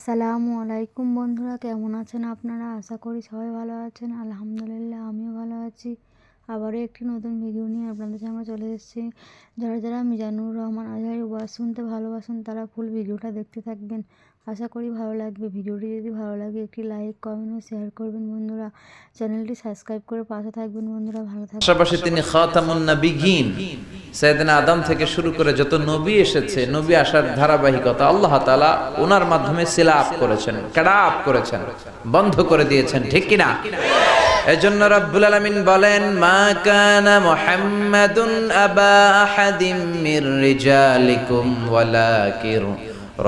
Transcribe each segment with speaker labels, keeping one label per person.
Speaker 1: আসসালামু আলাইকুম বন্ধুরা, কেমন আছেন আপনারা? আশা করি সবাই ভালো আছেন। আলহামদুলিল্লাহ, আমিও ভালো আছি। আবারও একটি নতুন ভিডিও নিয়ে আপনাদের সামনে চলে এসেছি। যারা মিজানুর রহমান আজহারীর ওয়াজ শুনতে ভালোবাসেন তারা ফুল ভিডিওটা দেখতে থাকবেন। আশা করি ভালো লাগবে। ভিডিওটি যদি ভালো লাগে একটি লাইক, কমেন্ট ও শেয়ার করবেন বন্ধুরা। চ্যানেলটি সাবস্ক্রাইব করে পাশে থাকবেন বন্ধুরা। ভালো থাকবেন।
Speaker 2: পাশাপাশি তিনি খাতামুন নবিয়্যিন, সাইয়েদনা আদম থেকে শুরু করে যত নবী এসেছে, নবী আসার ধারাবাহিকতা আল্লাহ তাআলা ওনার মাধ্যমে সিলা আপ করেছেন, কাড়া আপ করেছেন, বন্ধ করে দিয়েছেন, ঠিক কি না? এজন্য রব্বুল আলামিন বলেন, মা কানা মুহাম্মাদুন আবা আহাদিম মির রিজালিকুম ওয়ালাকিন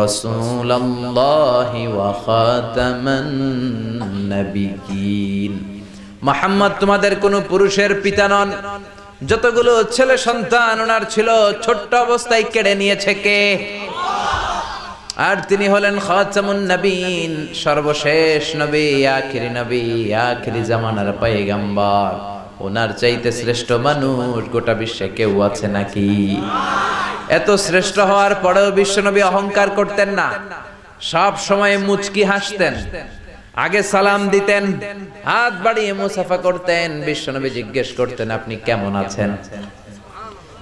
Speaker 2: রাসূলুল্লাহি ওয়া খাতামান নবিয়্যিন। মুহাম্মদ তোমাদের কোন পুরুষের পিতা নন। যতগুলো ছেলে সন্তান ওনার ছিল, ছোট্ট অবস্থায় কেড়ে নিয়েছে কে? আর তিনি হলেন খাতামুন নবীন, সর্বশেষ নবী, আখিরি নবী, আখিরি জামানার পয়গম্বর। ওনার চাইতে শ্রেষ্ঠ মানুষ গোটা বিশ্বে কেউ আছে নাকি? এত শ্রেষ্ঠ হওয়ার পরেও বিশ্বনবী অহংকার করতেন না, সব সময় মুচকি হাসতেন, আগে সালাম দিতেন, হাত বাড়িয়ে মুসাফা করতেন। বিশ্বনবী জিজ্ঞেস করতেন, আপনি কেমন আছেন?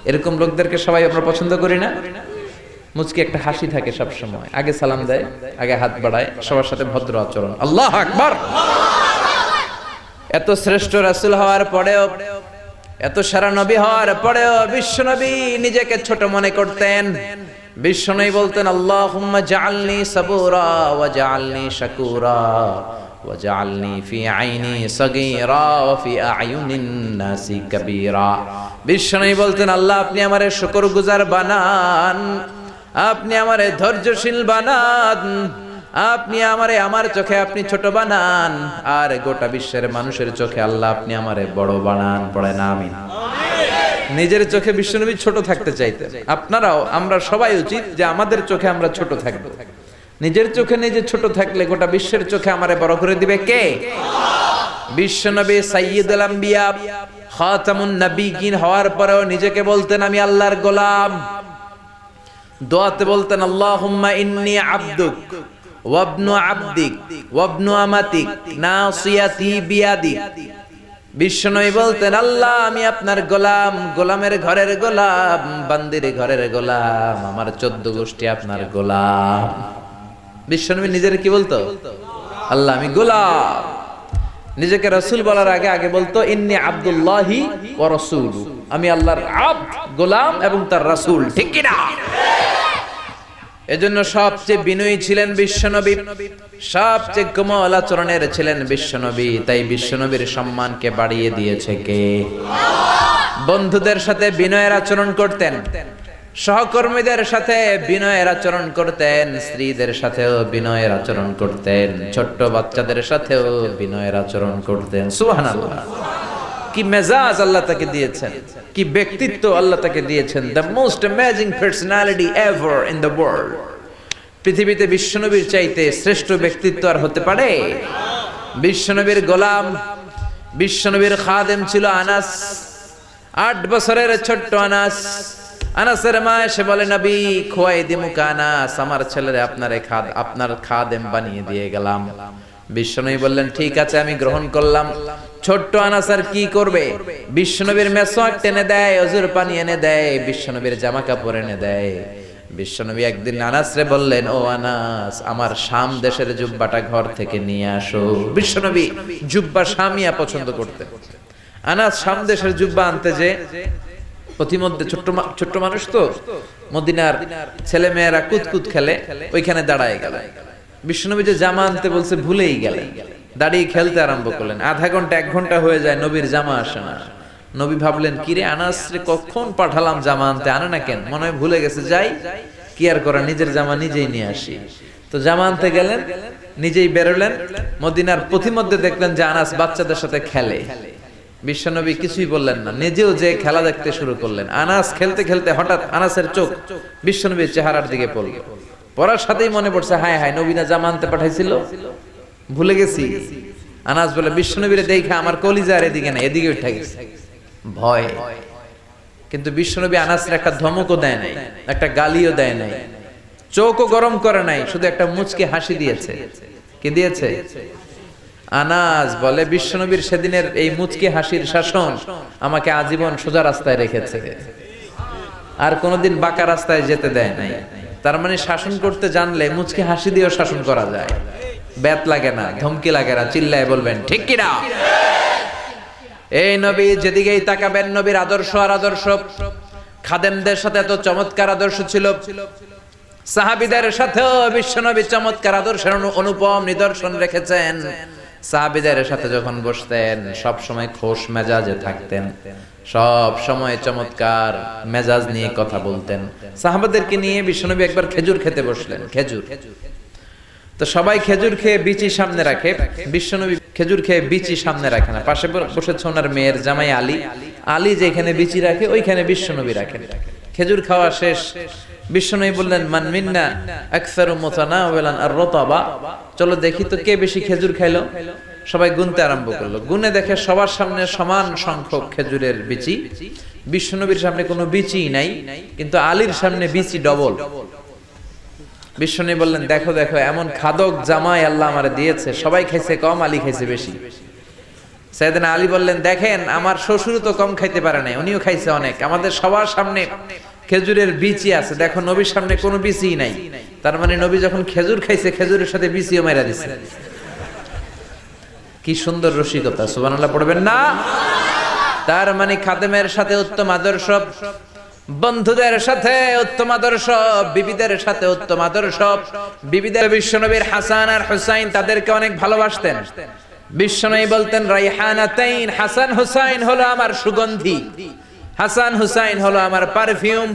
Speaker 2: এরকম লোকদেরকে সবাই আমরা পছন্দ করি না? মুচকি একটা হাসি থাকে সব সময়, আগে সালাম দেয়, আগে হাত বাড়ায়, সবার সাথে ভদ্র আচরণ। আল্লাহু আকবার। এত শ্রেষ্ঠ রাসূল হওয়ার পরেও, এত সেরা নবী হওয়ার পরেও বিশ্বনবী নিজেকে ছোট মনে করতেন। বিশ্বনবী বলতেন, আল্লাহুম্মা জাআলনি সাবুরা ওয়া জাআলনি শাকুরা ওয়া জাআলনি ফি আইনি সাগীরা ওয়া ফি আয়ুনিন নাসি কাবীরা। বিশ্বনবী বলতেন, আল্লাহ আপনি আমারে শুকরগুজার বানান, আপনি আমারে ধৈর্যশীল বানান, আপনি আমারে আমার চোখে আপনি ছোট বানান, আর গোটা বিশ্বের মানুষের চোখে আল্লাহ আপনি আমারে বড় বানান। পড়ে না আমিন। নিজের চোখে বিশ্বনবী ছোট থাকতে চাইতেন। আপনারাও, আমরা সবাই উচিত যে আমাদের চোখে আমরা ছোট থাকব। নিজের চোখে নিজে ছোট থাকলে গোটা বিশ্বের চোখে আমারে বড় করে দিবে কে? বিশ্বনবী সাইয়্যিদুল আম্বিয়া, খাতামুন নবিয়্যিন হওয়ার পরেও নিজেকে বলতেন, আমি আল্লাহর গোলাম। দোয়াতে বলতেন, আল্লাহুম্মা ইন্নী আবদুক ওয়া ইবনু আবদিক ওয়া ইবনু আমাতিক নাসিয়াতি বিয়াদিক। বিশ্বনবী বলতেন, আল্লাহ আমি আপনার গোলাম, গোলামের ঘরের গোলাম, বান্দির ঘরের গোলাম, আমার 14 গোষ্ঠী আপনার গোলাম। বিশ্বনবী নিজের কি বলতো? আল্লাহ আমি গোলাম। নিজেকে রাসূল বলার আগে আগে বলতো, ইন্নী আব্দুল্লাহি ওয়া রাসূলু, আমি আল্লাহর আব্দ, গোলাম এবং তার রাসূল, ঠিক কি না? এজন্য সবচেয়ে বিনয়ী ছিলেন বিশ্বনবী, সবচেয়ে কোমল আচরণের ছিলেন বিশ্বনবী। তাই বিশ্বনবীর সম্মানকে বাড়িয়ে দিয়েছে কে? বন্ধুদের সাথে বিনয়ের আচরণ করতেন, সহকর্মীদের সাথে বিনয়ের আচরণ করতেন, স্ত্রীদের সাথেও বিনয়ের আচরণ করতেন, ছোট্ট বাচ্চাদের সাথেও বিনয়ের আচরণ করতেন। সুবহানাল্লাহ, কি মেজাজ আল্লাহ তাকে দিয়েছেন, কি ব্যক্তিত্ব আল্লাহ তাকে দিয়েছেন। The most amazing personality ever in the world. পৃথিবীতে বিশ্বনবীর চাইতে শ্রেষ্ঠ ব্যক্তিত্ব আর হতে পারে? বিশ্বনবীর গোলাম, বিশ্বনবীর খাদেম ছিল আনাস, 8 বছরের ছোট্ট আনাস। আনাসের মা এসে বলে, নবী খোয়াই দিমুকা আনাস, আমার ছেলেরে আপনার খাদেম বানিয়ে দিয়ে গেলাম। বিশ্বনবী বললেন, ঠিক আছে আমি গ্রহণ করলাম। ছোট্ট আনাস আর কি করবে? বিশ্বনবীর মেসওয়াক টেনে দেয়, ওযুর পানি এনে দেয়, বিশ্বনবীর জামা কাপড় এনে দেয়। বিশ্বনবী একদিন আনাসরে বললেন, ও আনাস, আমার শাম দেশের জুব্বাটা ঘর থেকে নিয়ে আসো। বিশ্বনবী জুব্বা শামিয়া পছন্দ করতেন। আনাস শাম দেশের জুব্বা আনতে যে প্রতিমধ্যে ছোট্ট মানুষ তো, মদিনার ছেলে মেয়েরা কুতকুত খেলে, ওইখানে দাঁড়ায় গেল। বিশ্বনবী যে জামা আনতে বলছে ভুলেই গেলেন, দাঁড়িয়ে খেলতে আরম্ভ করলেন। আধা ঘন্টা 1 ঘন্টা হয়ে যায়, নবীর জামা আসে না। নবী ভাবলেন, কিরে আনাস রে কখন পাঠালাম জামা আনতে, আনে না কেন? মনে হয় ভুলে গেছে। যাই, কি আর করা, নিজের জামা নিজেই নিয়ে আসি। তো জামা আনতে গেলেন, নিজেই বেরোলেন। মদিনার পথিমধ্যে দেখলেন যে আনাস বাচ্চাদের সাথে খেলে। বিশ্বনবী কিছুই বললেন না, নিজেও যে খেলা দেখতে শুরু করলেন। আনাস খেলতে খেলতে হঠাৎ আনাসের চোখ বিশ্বনবীর চেহারার দিকে পড়ল। পড়ার সাথেই মনে পড়ছে, হায় হায়, নবী না জামা আনতে পাঠাইছিল, ভুলে গেছি। আনাস বলে, বিশ্বনবীরে দেখে আমার কলিজার এদিকে না, এদিকে উঠে গেছে ভয়। কিন্তু বিশ্বনবী আনাসের একটা ধমকও দেয় নাই, একটা গালিও দেয় নাই। চোখও গরম করে নাই, শুধু একটা মুচকি হাসি দিয়েছে। কি দিয়েছে? আনাস বলে বিশ্বনবীর সেদিনের এই মুচকি হাসির শাসন আমাকে আজীবন সোজা রাস্তায় রেখেছে, আর কোনোদিন বাঁকা রাস্তায় যেতে দেয় নাই। তার মানে শাসন করতে জানলে মুচকি হাসি দিয়েও শাসন করা যায়, ব্যাত লাগে না, ধমকি লাগে না। চিল্লায় বলবেন ঠিক কিনা? এই নবী যেদিকেই তাকাবেন নবীর আদর্শ আর আদর্শ। খাদেমদের সাথে এত চমৎকার আদর্শ ছিল, সাহাবীদের সাথেও বিশ্বনবী চমৎকার আদর্শের অনুপম নিদর্শন রেখেছেন। সাহাবীদের সাথে যখন বসতেন সব সময় খোশ মেজাজে থাকতেন, সব সময় চমৎকার মেজাজ নিয়ে কথা বলতেন। সাহাবাদেরকে নিয়ে বিশ্বনবী একবার খেজুর খেতে বসলেন। খেজুর তো সবাই খেজুর খেয়ে বিচি সামনে রাখে, বিশ্বনবী খেজুর খেয়ে বিচি সামনে রাখে না। পাশে বসেছে ওনার মেয়ের জামাই আলী। আলী যেখানে বিচি রাখে ওইখানে বিশ্বনবী রাখেন। খেজুর খাওয়া শেষ, বিশ্বনবী বললেন মান মিন্না আকসারু মুতানাওয়ালান আর-রতাবা, চলো দেখি তো কে বেশি খেজুর খাইলো। সবাই গুনতে আরম্ভ করলো, গুনে দেখে সবার সামনে সমান সংখ্যক খেজুরের বিচি। বিশ্বনবীর সামনে কোনো বিচিই নাই, কিন্তু আলীর সামনে বিচি ডবল। বিশ্বনবী বললেন দেখো দেখো, এমন খাদক জামাই আল্লাহ আমারে দিয়েছে, সবাই খাইছে কম, আলী খাইছে বেশি। সাইয়েদনা আলী বললেন দেখেন আমার শ্বশুর তো কম খাইতে পারে নাই, উনিও খাইছে অনেক, আমাদের সবার সামনে খেজুরের বিচি আছে, দেখো নবীর সামনে কোনো বিচিই নাই। তার মানে নবী যখন খেজুর খাইছে খেজুরের সাথে বিচিও মেরা দিছে। কি সুন্দর রসিকতা, সুবহানাল্লাহ পড়বেন না? তার মানে খাদেমের সাথে উত্তম আদর্শ, বন্ধুদের সাথে উত্তম আদর্শ, বিবিদের সাথে উত্তম আদর্শ। বিবিদের বিশ্বনবীর হাসান আর হুসাইন তাদেরকে অনেক ভালোবাসতেন। বিশ্বনবী বলতেন রাইহানাতাইন, হাসান হুসাইন হলো আমার সুগন্ধি, হাসান হুসাইন হলো আমার পারফিউম।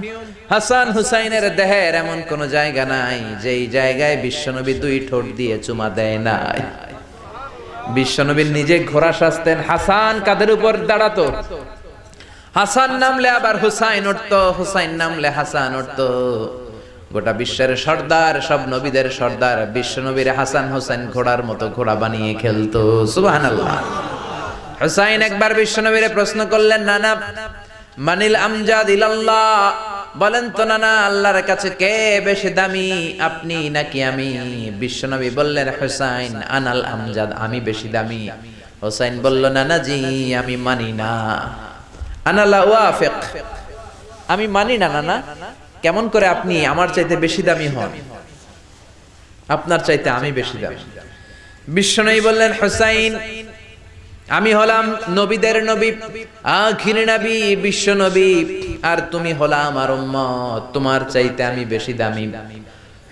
Speaker 2: হাসান হুসাইনের দেহের এমন কোন জায়গা নাই যেই জায়গায় বিশ্বনবী দুই ঠোঁট দিয়ে চুমা দেয় নাই। বিশ্বনবীর নিজে ঘোড়া সাজতেন, হাসান কাঁধের উপর দাঁড়াতো, হাসান নামলে আবার হুসাইন উঠতো, হুসাইন নামলে হাসান উঠতো। গোটা বিশ্বের সর্দার, সব নবীদের সর্দার বিশ্বনবীর হাসান হুসাইন ঘোড়ার মতো ঘোড়া বানিয়ে খেলতো। সুবহানাল্লাহ। হুসাইন একবার বিশ্বনবীরে প্রশ্ন করলেন নানা মানিল আমজাদ ইলাল্লাহ, বলেন তো নানা আল্লাহর কাছে কে বেশি দামি, আপনি নাকি আমি? বিশ্বনবী বললেন হুসাইন আনাল আমজাদ, আমি বেশি দামি। হুসাইন বলল নানা জি আমি মানি না, আনা লা ওয়াফিক, আমি মানি না নানা। কেমন করে আপনি আমার চাইতে বেশি দামি হন? আপনার চাইতে আমি বেশি দামি। বিশ্বনবী বললেন হুসাইন আমি হলাম নবীদের নবী, আখির নবী বিশ্ব নবী, আর তুমি হলা আমার উম্মত, তোমার চাইতে আমি বেশি দামি।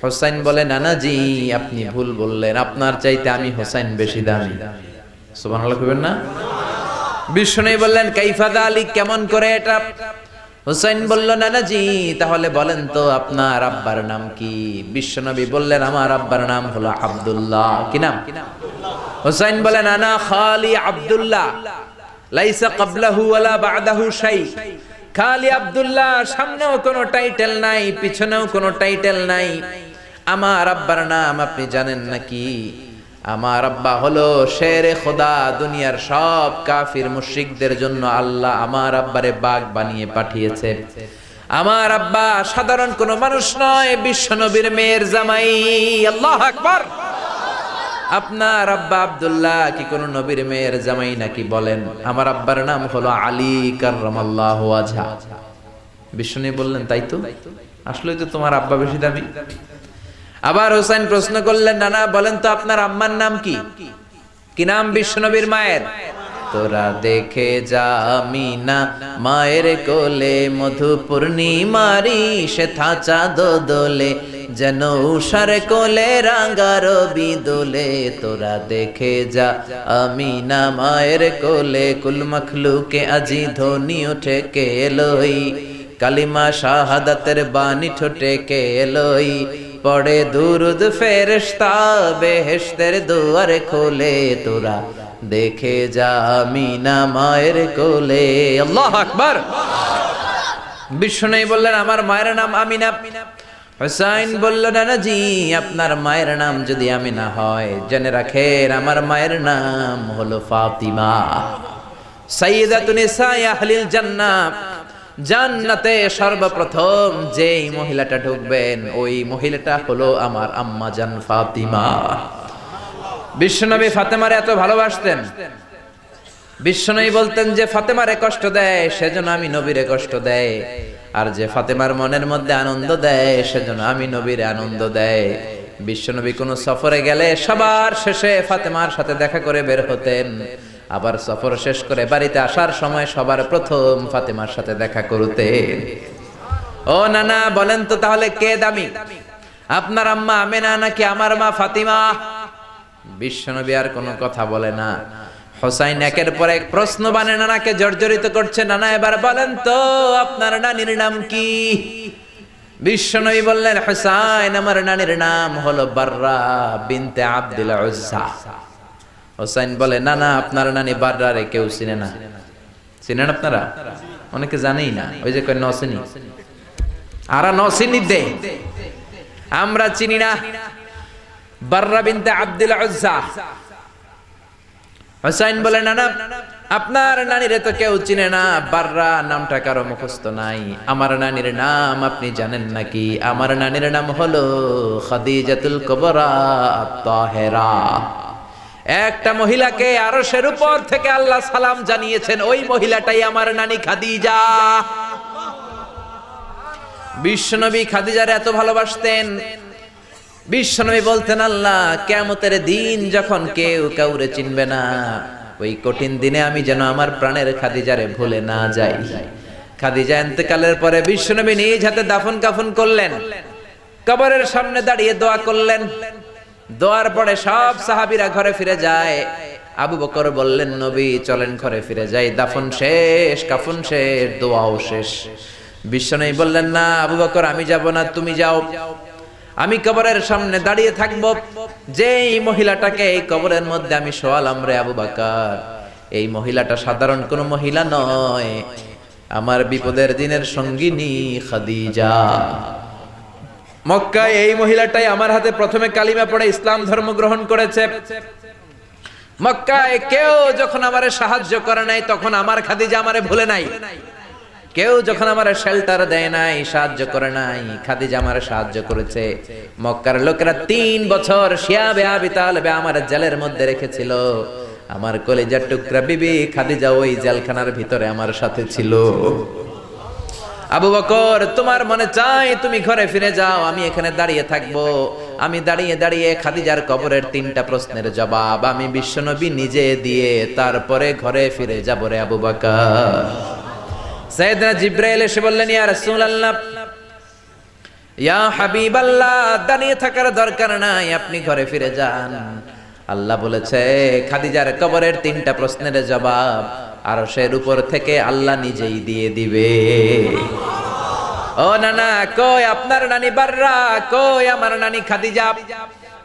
Speaker 2: হুসাইন বলে নানা জি আপনি ভুল বললেন, আপনার চাইতে আমি হুসাইন বেশি দামি। সুবহানাল্লাহ কইবেন না? বিশ্বনবী বললেন কাইফা যালিক, কেমন করে এটা? হুসাইন বলল নানা জি তাহলে বলেন তো আপনার আব্বার নাম কি? বিশ্বনবী বললেন আমার আব্বার নাম হলো আব্দুল্লাহ। কি নাম? হুসাইন বলেন আনা খালি আব্দুল্লাহ, লাইসা ক্বাবলাহু ওয়ালা বা'দাহু শাই। খালি আব্দুল্লাহ, সামনেও কোনো টাইটেল নাই, পিছনেও কোনো টাইটেল নাই। আমার আব্বার নাম আপনি জানেন নাকি? আমার আব্বা হলো শেরে খোদা, দুনিয়ার সব কাফির মুশরিকদের জন্য আল্লাহ আমার আব্বারে বাগ বানিয়ে পাঠিয়েছে। আমার আব্বা সাধারণ কোনো মানুষ নয়, বিশ্বনবীর মেয়ের জামাই। আল্লাহু আকবার। আপনার আব্বা আব্দুল্লাহ কি কোন নবীর মেয়ের জামাই নাকি? বলেন আমার আব্বার নাম হলো আলী কাররামাল্লাহু ওয়াজহা। বিশ্বনবী বললেন তাই তো, আসলে তো তোমার আব্বা বেশি দামি। আবার হুসাইন প্রশ্ন করলেন নানা বলেন তো আপনার আম্মার নাম কি? কি নাম বিশ্বনবীর মায়ের? তোরা দেখে যা আমিনা মায়ের কোলে, মধু পূর্ণিমারি সেথা চাঁদ দোলে, যেন উষার কোলে রাঙা রবি দোলে। তোরা দেখে যা আমিনা মায়ের কোলে, কুল মখলুকে আজি ধ্বনি উঠে কে এলোই, কালিমা শাহাদাতের বাণী ঠোঁটে কে এলোই, পড়ে দুরুদ ফেরেশতা বেহেশতের দুয়ার খোলে। তোরা দেখে যা আমিনা মায়ের কোলে। আল্লাহু আকবার। বিশ্বনবী বললেন আমার মায়ের নাম আমিনা। হুসাইন বলল নানা জি আপনার মায়ের নাম যদি আমিনা হয়, জেনে রাখেন আমার মায়ের নাম হলো ফাতিমা, সাইয়্যিদাতুন নিসাই আহলিল জান্নাহ। জান্নাতে সর্বপ্রথম যেই মহিলাটা ঢুকবেন ওই মহিলাটা হলো আমার আম্মা জান ফাতিমা। বিশ্বনবী ফাতেমারে এত ভালোবাসতেন, বিশ্বনবী বলতেন যে ফাতেমারে কষ্ট দেয় সেজন্য আমি নবীরে কষ্ট দেয়, আর যে ফাতেমার মনের মধ্যে আনন্দ দেয় সেজন্য আমি নবীরে আনন্দ দেয়। বিশ্বনবী কোনো সফরে গেলে সবার শেষে ফাতেমার সাথে দেখা করে বের হতেন, আবার সফর শেষ করে বাড়িতে আসার সময় সবার প্রথম ফাতেমার সাথে দেখা করতেন। ও নানা বলেন তো তাহলে কে দামি, আপনার আম্মা আমেনা নাকি আমার মা ফাতিমা? বিশ্বনবী আর কোনো কথা বলে না। হোসাইন একের পর এক প্রশ্ন বানে নানাকে জর্জরিত করছে। নানা এবার বলেন তো আপনার নানির নাম কি? বিশ্বনবী বললেন হোসাইন আমার নানির নাম হলো বাররা বিনতে আব্দুল উজ্জা। হোসাইন বলে না না আপনার নানি বাররা রে কেউ চিনে না। চিনেন আপনারা? অনেকে জানেই না, ওই যে কয় নসিনি, আরা নসিনি দে, আমরা চিনি না বাররা বিনতে আব্দুল উজ্জা। হোসাইন বলে না না আপনার নানিরে তো কেউ চিনে না, বাররা নামটা কারো মুখস্থ নাই। আমার নানির নাম আপনি জানেন নাকি? আমার নানির নাম হলো খাদিজাতুল কুবরা আত-তাহেরা। একটা মহিলাকে আরশের উপর থেকে আল্লাহ সালাম জানিয়েছেন, ওই মহিলাটাই আমার নানি খাদিজা। বিশ্বনবী খাদিজার এত ভালোবাসতেন, বিশ্বনবী বলতেন আল্লাহ কিয়ামতের দিন যখন কেউ কাউরে চিনবে না, ওই কঠিন দিনে আমি যেন আমার প্রাণের খাদিজারে ভুলে না যাই। খাদিজা ইন্তেকালের পরে বিশ্বনবী নিজ হাতে দাফন কাফন করলেন, কবরের সামনে দাঁড়িয়ে দোয়া করলেন। দোয়ার পরে সব সাহাবীরা ঘরে ফিরে যায়। আবু বকর বললেন নবী চলেন ঘরে ফিরে যাই, দাফন শেষ, কাফন শেষ, দোয়াও শেষ। বিশ্বনবী বললেন না আবু বকর আমি যাব না, তুমি যাও, আমি কবরের সামনে দাঁড়িয়ে থাকবো। যেই মহিলাটাকে এই কবরের মধ্যে আমি শোয়ালাম রে আবু বকর, এই মহিলাটা সাধারণ কোনো মহিলা নয়, আমার বিপদের দিনের সঙ্গিনী খাদিজা। মক্কায় এই মহিলাটাই আমার হাতে প্রথমে কালিমা পড়ে ইসলাম ধর্ম গ্রহণ করেছে। মক্কায় কেউ যখন আমারে সাহায্য করে নাই তখন আমার খাদিজা আমারে ভুলে নাই। কেউ যখন আমার শেল্টার দেয় নাই, সাহায্য করে নাই, খাদিজা আমারে সাহায্য করেছে। মক্কার লোকেরা 3 বছর শিয়াবে আবি তালেবে আমার জেলের মধ্যে রেখেছিল। আমার কলিজার টুকরা বিবি খাদিজা ওই জেলখানার ভিতরে আমার সাথে ছিল। আবু বকর তোমার মনে চাই তুমি ঘরে ফিরে যাও, আমি এখানে দাঁড়িয়ে থাকবো। আমি দাঁড়িয়ে দাঁড়িয়ে খাদিজার কবরের 3টা প্রশ্নের জবাব আমি বিশ্বনবী নিজে দিয়ে তারপরে ঘরে ফিরে যাব রে আবু বকর। সাইয়েদনা জিবরাইল এসে বললেন ইয়া রাসূলুল্লাহ, ইয়া হাবিবাল্লাহ, দাঁড়িয়ে থাকার দরকার নাই, আপনি ঘরে ফিরে যান। আল্লাহ বলেছে খাদিজার কবরের 3টা প্রশ্নের জবাব আরশের উপর থেকে আল্লাহ নিজেই দিয়ে দিবে। ও নানা কই আপনার নানি বাররা, কই আমার নানি খাদিজা?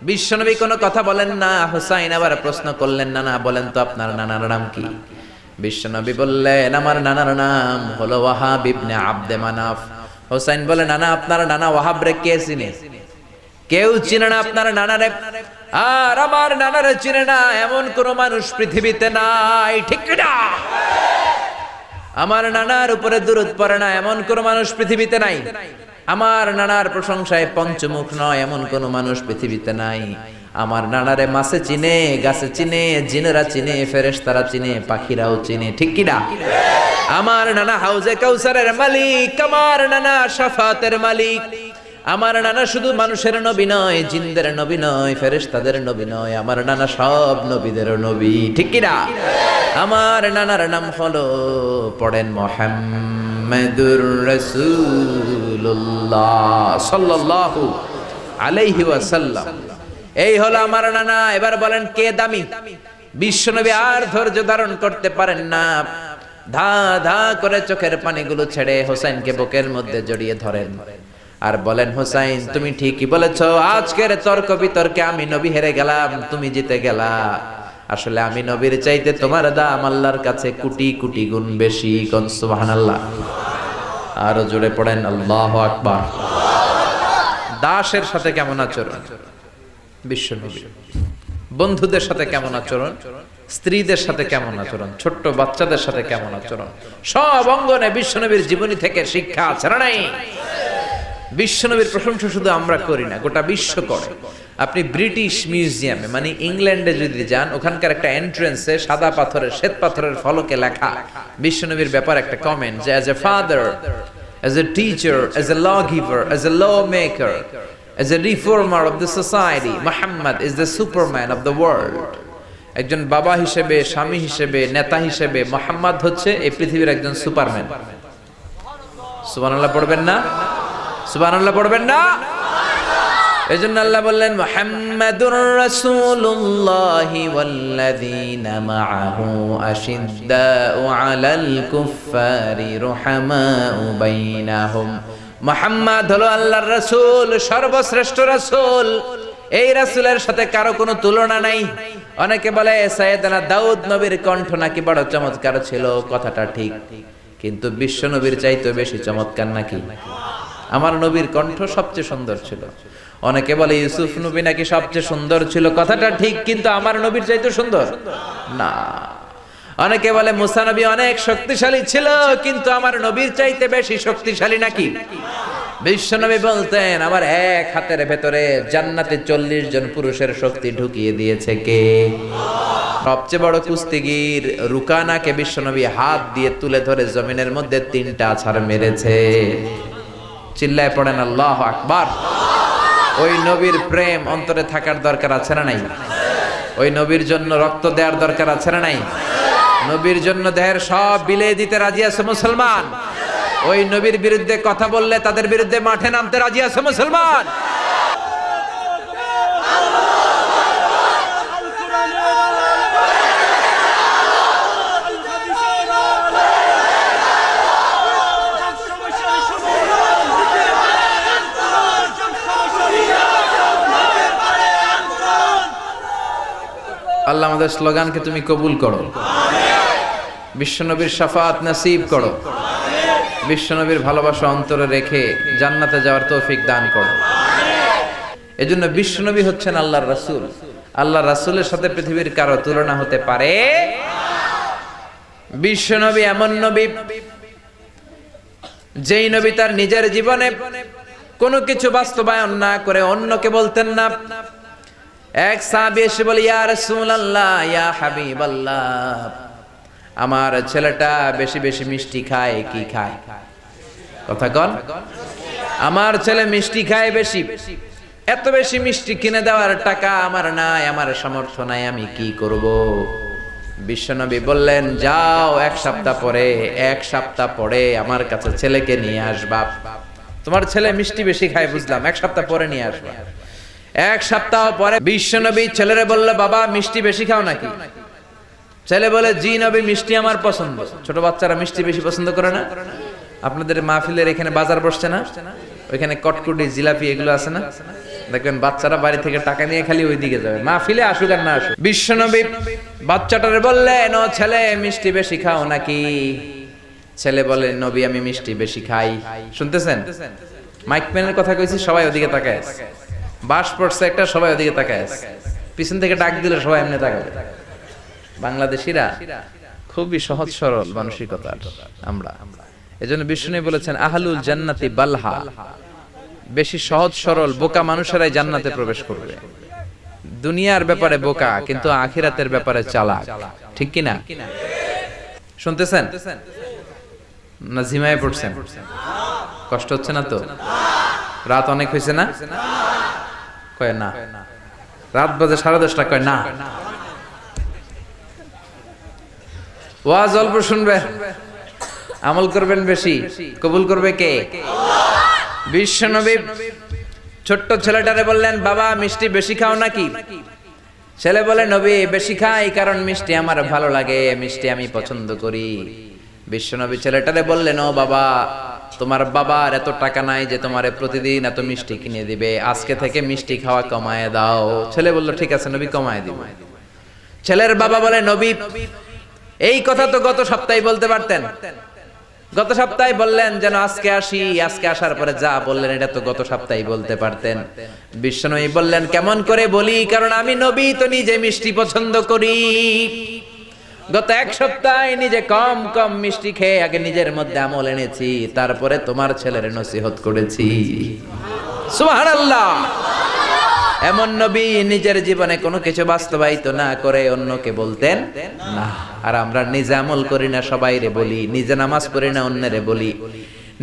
Speaker 2: বিশ্বনবী কোনো কথা বলেন না। হুসাইন আবার প্রশ্ন করলেন নানা বলেন তো আপনার নানার নাম কি? বিশ্বনবী বললেন আমার নানার নাম হলো ওয়াহাব ইবনে আব্দে মানাফ। হুসাইন বলে নানা আপনার নানা ওয়াহাব রে কে চিনে? কেউ চিনে না আপনার নানারে। আর আমার নানারে চিনে না এমন কোন মানুষ পৃথিবীতে নাই, ঠিক না? আমার নানার উপরে দুরূদ পড়ে না এমন কোন মানুষ পৃথিবীতে নাই। আমার নানার প্রশংসায় পঞ্চমুখ নয় এমন কোন মানুষ পৃথিবীতে নাই। আমার নানারে মাছে চিনে, গাছে চিনে, জিনেরা চিনে, ফেরেশতারা চিনে, পাখিরাও চিনে, ঠিক কি না? আমার নানা হাউজে কাউসারের মালিক, আমার নানা শাফাতের মালিক। আমার নানা শুধু মানুষের নবী নয়, জিনদের নবী নয়, ফেরেশতাদের নবী নয়, আমার নানা সব নবীদের নবী, ঠিক কি না? আমার নানার নাম হলো পড়েন মুহাম্মাদুর রাসূলুল্লাহ সাল্লাল্লাহু আলাইহি ওয়াসাল্লাম। এই হলো আমার নানা। এবার বলেন কে দামি? বিশ্বনবী আর ধৈর্য ধারণ করতে পারেন না, ধা ধা করে চোখের পানিগুলো ছেড়ে হোসেনকে বুকের মধ্যে জড়িয়ে ধরেন আর বলেন হোসাইন তুমি ঠিকই বলেছ, আজকের তর্ক বিতর্কে আমি নবী হেরে গেলাম, তুমি জিতে গেলা। আসলে আমি নবীর চাইতে তোমার দাম আল্লাহর কাছে কোটি কোটি গুণ বেশি। কোন সুবহানাল্লাহ। আরো জোরে পড়েন আল্লাহু আকবার। দাসের সাথে কেমন আচরণ বিশ্বনবী, বন্ধুদের সাথে কেমন আচরণ স্ত্রীদের সাথে কেমন আচরণ, ছোট্ট বাচ্চাদের সাথে কেমন আচরণ, সব অঙ্গনে বিশ্বনবীর জীবনী থেকে শিক্ষা আছে না নাই? বিশ্বনবীর প্রশংসা শুধু আমরা করি না, গোটা বিশ্ব করে। আপনি ব্রিটিশ মিউজিয়ামে মানে ইংল্যান্ডে যদি যান, ওখানকার একটা এন্ট্রেন্সে সাদা পাথরের শ্বেত পাথরের ফলকে লেখা বিশ্বনবীর ব্যাপারে একটা কমেন্ট যে as a father, as a teacher, as a lawgiver, as a lawmaker, as a reformer of the society, Muhammad is the superman of the world. একজন বাবা হিসেবে, স্বামী হিসেবে, নেতা হিসেবে মুহাম্মদ হচ্ছে এই পৃথিবীর একজন সুপারম্যান। সুবহানাল্লাহ পড়বেন না? সুবহানাল্লাহ পড়বেন না? এজন্য আল্লাহ বললেন মুহাম্মাদুর রাসূলুল্লাহি ওয়াল্লাযীনা মাআহু আশিদ্দাউ আলাল কুফফারি রুহামাউ বাইনাহুম। মুহাম্মদ হলো আল্লাহর রাসূল, সর্বশ্রেষ্ঠ রাসূল। এই রাসূলের সাথে কারো কোনো তুলনা নাই। অনেকে বলে সাইয়েদনা দাউদ নবীর কণ্ঠ নাকি বড় চমৎকার ছিল, কথাটা ঠিক, কিন্তু বিশ্ব নবীর চাইতে বেশি চমৎকার নাকি? আমার নবীর কণ্ঠ সবচেয়ে সুন্দর ছিল। অনেকে বলে ইউসুফ নবী নাকি সবচেয়ে সুন্দর ছিল, কথাটা ঠিক, কিন্তু আমার নবীর চাইতে সুন্দর না। অনেকে বলে মুসা নবী অনেক শক্তিশালী ছিল, কিন্তু আমার নবীর চাইতে বেশি শক্তিশালী নাকি? বিশ্ব নবী বলতেন আমার এক হাতের ভেতরে জান্নাতে 40 জন পুরুষের শক্তি ঢুকিয়ে দিয়েছে কে? সবচেয়ে বড় কুস্তিগির রুকানাকে বিশ্ব নবী হাত দিয়ে তুলে ধরে জমিনের মধ্যে 3টা আছাড় মেরেছে। চিল্লায় পড়েন আল্লাহু আকবার। ওই নবীর প্রেম অন্তরে থাকার দরকার আছে না নাই? ওই নবীর জন্য রক্ত দেওয়ার দরকার আছে না নাই? নবীর জন্য দেহের সব বিলিয়ে দিতে রাজি আছে মুসলমান। ওই নবীর বিরুদ্ধে কথা বললে তাদের বিরুদ্ধে মাঠে নামতে রাজি আছে মুসলমান। আল্লাহ আমাদের স্লোগানকে তুমি কবুল করো, বিশ্বনবীর শাফাত নসিব করো, বিশ্বনবীর ভালোবাসা অন্তরে রেখে জান্নাতে যাওয়ার তৌফিক দান করো। এজন্য বিশ্বনবী হচ্ছেন আল্লাহর রাসূল। আল্লাহর রাসূলের সাথে পৃথিবীর কারো তুলনা হতে পারে? বিশ্বনবী এমন নবী যেই নবী তার নিজের জীবনে কোনো কিছু বাস্তবায়ন না করে অন্যকে বলতেন না। এক সাহাবী এসে বলে ইয়া রাসূলুল্লাহ, ইয়া হাবিবাল্লাহ, আমার ছেলেটা বেশি বেশি মিষ্টি খায়, কি খায়? কথা কন। আমার ছেলে মিষ্টি খায় বেশি, এত বেশি মিষ্টি কিনে দেওয়ার টাকা আমার নাই, আমার সামর্থ্য নাই, আমি কি করব? বিশ্বনবী বললেন যাও এক সপ্তাহ পরে আমার কাছে ছেলেকে নিয়ে আসবা। তোমার ছেলে মিষ্টি বেশি খায় বুঝলাম, এক সপ্তাহ পরে নিয়ে আসবা। এক সপ্তাহ পরে বিশ্বনবী ছেলেরে বলল বাবা মিষ্টি বেশি খাও নাকি? ছেলে বলে জি নবী, মিষ্টি আমার পছন্দ। ছোট বাচ্চারা মিষ্টি বেশি পছন্দ করে না? আপনাদের মাহফিলের এখানে বাজার বসছে না, ওইখানে কটকুটি জিলাপি এগুলো আছে না, দেখবেন বাচ্চারা বাড়ি থেকে টাকা নিয়ে খালি ওইদিকে যাবে, মাহফিলে আসুক আর না আসুক। বিশ্বনবী বাচ্চাটারে বললেন ও ছেলে মিষ্টি বেশি খাও নাকি? ছেলে বলে নবী আমি মিষ্টি বেশি খাই। শুনতেছেন? মাইক ম্যানের কথা কইছি, সবাই ওদিকে তাকায়, বাস পড়ছে একটা, সবাই ওদিকে তাকায়, পিছন থেকে ডাক দিলে সবাই এমনি তাকাবে। বাংলাদেশিরা খুবই সহজ সরল মানসিকতার আমরা। এজন্য বিষ্ণু বলেছেন আহলুল জান্নাতি বালহা, বেশি সহজ সরল বোকা মানুষেরাই জান্নাতে প্রবেশ করবে। দুনিয়ার ব্যাপারে বোকা, কিন্তু আখিরাতের ব্যাপারে চালাক, ঠিক কি না? শুনতেছেন না? ঝিমায় পড়ছেন? কষ্ট হচ্ছে না তো? রাত অনেক হয়েছে না? কয় না। রাত বাজে 10:30, কয় না। ওয়াজ অল্প শুনবে, আমল করবেন বেশি, কবুল করবে কে? বিশ্বনবী ছোট্ট ছেলেটারে বললেন বাবা মিষ্টি বেশি খাও নাকি? ছেলে বলে নবী বেশি খাই, কারণ মিষ্টি আমার ভালো লাগে, মিষ্টি আমি পছন্দ করি। বিশ্বনবী ছেলেটারে বললেন ও বাবা, তোমার বাবার এত টাকা নাই যে তোমারে প্রতিদিন এত মিষ্টি কিনে দিবে, আজকে থেকে মিষ্টি খাওয়া কমায় দাও। ছেলে বলল ঠিক আছে নবী, কমায় দিব। ছেলের বাবা বলে নবী এই কথা তো গত সপ্তাহে বলতে পারতেন, গত সপ্তাহে বললেন যেন আজকে আসি, আজকে আসার পরে যা বললেন এটা তো গত সপ্তাহে বলতে পারতেন। বিশ্বনবী বললেন কেমন করে বলি, কারণ আমি নবী তো নিজে মিষ্টি পছন্দ করি। গত এক সপ্তাহ নিজে কম কম মিষ্টি খেয়ে আগে নিজের মধ্যে আমল এনেছি, তারপরে তোমার ছেলের নসিহত করেছি। সুবহানাল্লাহ। এমন নবী নিজের জীবনে কোনো কিছু বাস্তবায়িত না করে অন্যকে বলতেন না। আর আমরা নিজে আমল করি না, সবাইরে বলি। নিজে নামাজ পড়ি না, অন্যরে বলি।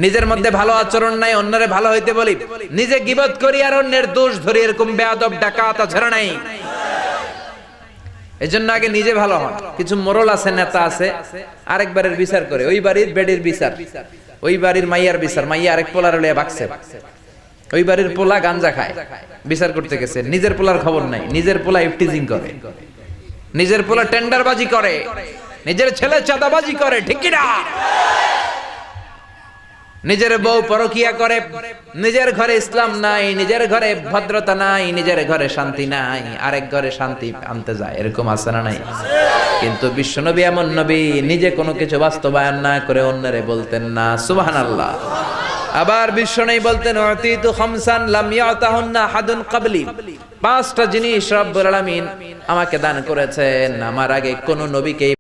Speaker 2: নিজের মধ্যে ভালো আচরণ নাই, অন্যরে ভালো হইতে বলি। নিজে গীবত করি আর অন্যের দোষ ধরি, এরকম বেয়াদব ডাকাত আছে না নাই? এজন্য আগে নিজে ভালো হন। কিছু মোরল আছে, নেতা আছে, আরেকবারের বিচার করে। ওই বাড়ির বেডির বিচার, ওই বাড়ির মাইয়ার বিচার, মাইয়া আরেক পোলার লইয়া ভাগছে। ওই বাড়ির পোলা গাঞ্জা খায়, বিচার করতে গেছে। নিজের পোলার খবর নাই, নিজের পোলা ইফটিজিং করে, নিজের পোলা টেন্ডারবাজি করে, নিজের ছেলে চাঁদাবাজি করে, ঠিক কি না? নিজের বউ পরকিয়া করে, নিজের ঘরে ইসলাম নাই, নিজের ঘরে ভদ্রতা নাই, নিজের ঘরে শান্তি নাই, আরেক ঘরে শান্তি আনতে যায়। এরকম আছে না নাই? কিন্তু বিশ্বনবী এমন নবী, নিজে কোনো কিছু বাস্তবায়ন না করে অন্যরে বলতেন না। সুবহানাল্লাহ। আবার বিশ্বনবী বলতেন, উতিতু খামসান লাম ইয়াতাহুন্না আহাদুন ক্বাবলি। পাঁচটা জিনিস রব্বুল আলামিন আমাকে দান করেছেন, আমার আগে কোন নবীকে এই